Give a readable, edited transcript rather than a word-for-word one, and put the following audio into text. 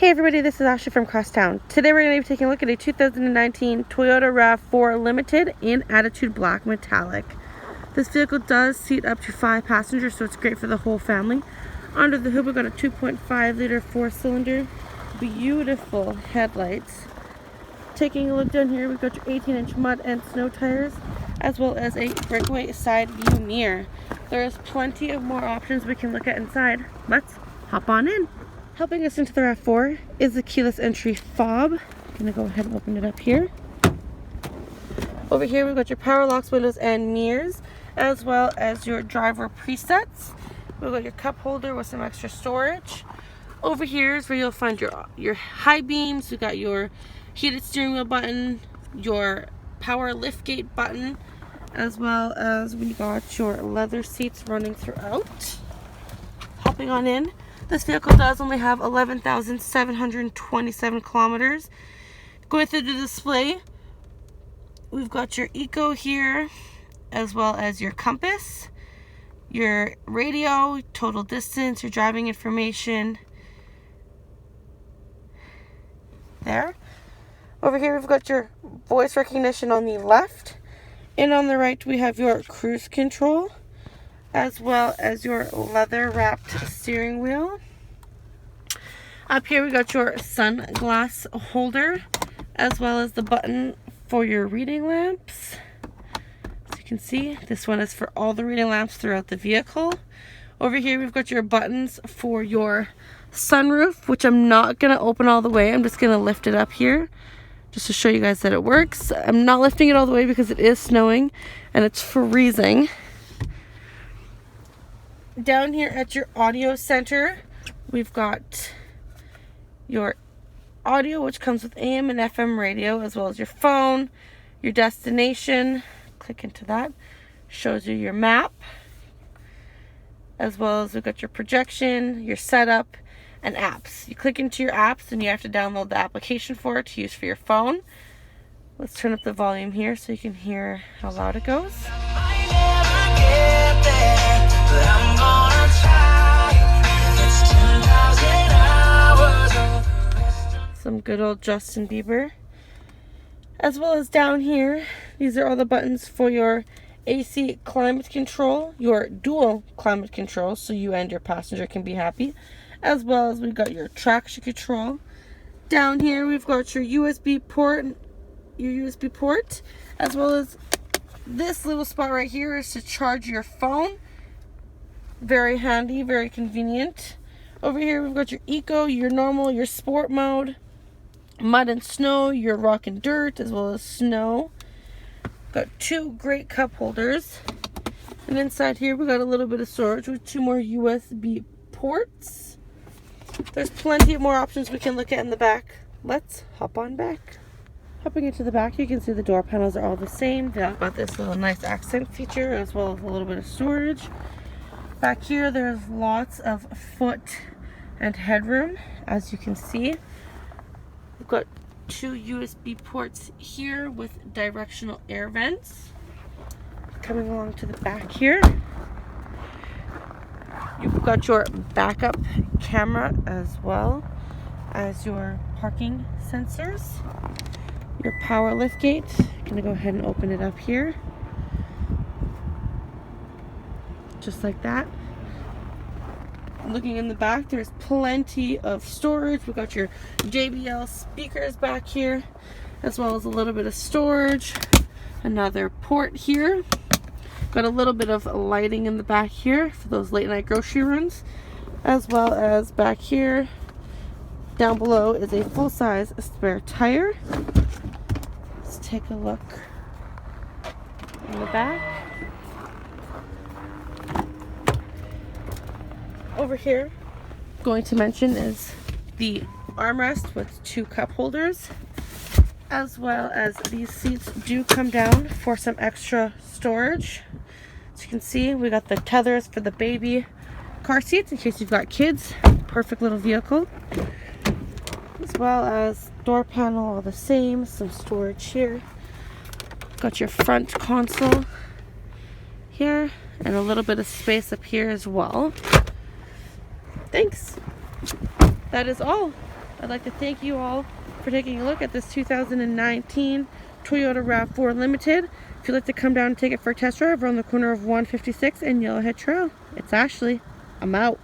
Hey everybody, this is Ashley from Crosstown. Today we're going to be taking a look at a 2019 Toyota RAV4 Limited in Attitude Black Metallic. This vehicle does seat up to 5 passengers, so it's great for the whole family. Under the hood we've got a 2.5 liter 4-cylinder, beautiful headlights. Taking a look down here, we've got your 18-inch mud and snow tires, as well as a breakaway side view mirror. There's plenty of more options we can look at inside. Let's hop on in. Helping us into the RAV4 is the keyless entry fob. I'm going to go ahead and open it up here. Over here we've got your power locks, windows, and mirrors, as well as your driver presets. We've got your cup holder with some extra storage. Over here is where you'll find your high beams. We've got your heated steering wheel button, your power liftgate button, as well as we got your leather seats running throughout. Hopping on in. This vehicle does only have 11,727 kilometers. Going through the display, we've got your eco here, as well as your compass, your radio, total distance, your driving information. There. Over here we've got your voice recognition on the left. And on the right we have your cruise control, as well as your leather wrapped steering wheel. Up here we got your sunglass holder, as well as the button for your reading lamps. As you can see, this one is for all the reading lamps throughout the vehicle. Over here we've got your buttons for your sunroof, which I'm not going to open all the way. I'm just going to lift it up here just to show you guys that it works. I'm not lifting it all the way because it is snowing and it's freezing. Down here at your audio center, we've got your audio, which comes with AM and FM radio, as well as your phone, your destination. Click into that. Shows you your map, as well as we've got your projection, your setup, and apps. You click into your apps and you have to download the application for it to use for your phone. Let's turn up the volume here so you can hear how loud it goes. Some good old Justin Bieber. As well as down here, these are all the buttons for your AC climate control, your dual climate control, so you and your passenger can be happy. As well as we've got your traction control. Down here we've got your USB port, as well as this little spot right here is to charge your phone. Very handy, very convenient. Over here we've got your eco, your normal, your sport mode, mud and snow, your rock and dirt, as well as snow. Got 2 great cup holders. And inside here we got a little bit of storage with 2 more USB ports. There's plenty of more options we can look at in the back. Let's hop on back. Hopping into the back, you can see the door panels are all the same. They've got this little nice accent feature, as well as a little bit of storage. Back here there's lots of foot and headroom, as you can see. We've got 2 USB ports here with directional air vents. Coming along to the back here, you've got your backup camera, as well as your parking sensors, your power liftgate. I'm gonna go ahead and open it up here, just like that. Looking in the back, there's plenty of storage. We've got your JBL speakers back here, as well as a little bit of storage. Another port here. Got a little bit of lighting in the back here for those late night grocery runs, as well as back here. Down below is a full-size spare tire. Let's take a look in the back. Over here, going to mention is the armrest with 2 cup holders, as well as these seats do come down for some extra storage. As you can see, we got the tethers for the baby car seats in case you've got kids. Perfect little vehicle. As well as door panel, all the same. Some storage here. Got your front console here, and a little bit of space up here as well. Thanks. That is all. I'd like to thank you all for taking a look at this 2019 Toyota RAV4 Limited. If you'd like to come down and take it for a test drive, we're on the corner of 156 and Yellowhead Trail. It's Ashley. I'm out.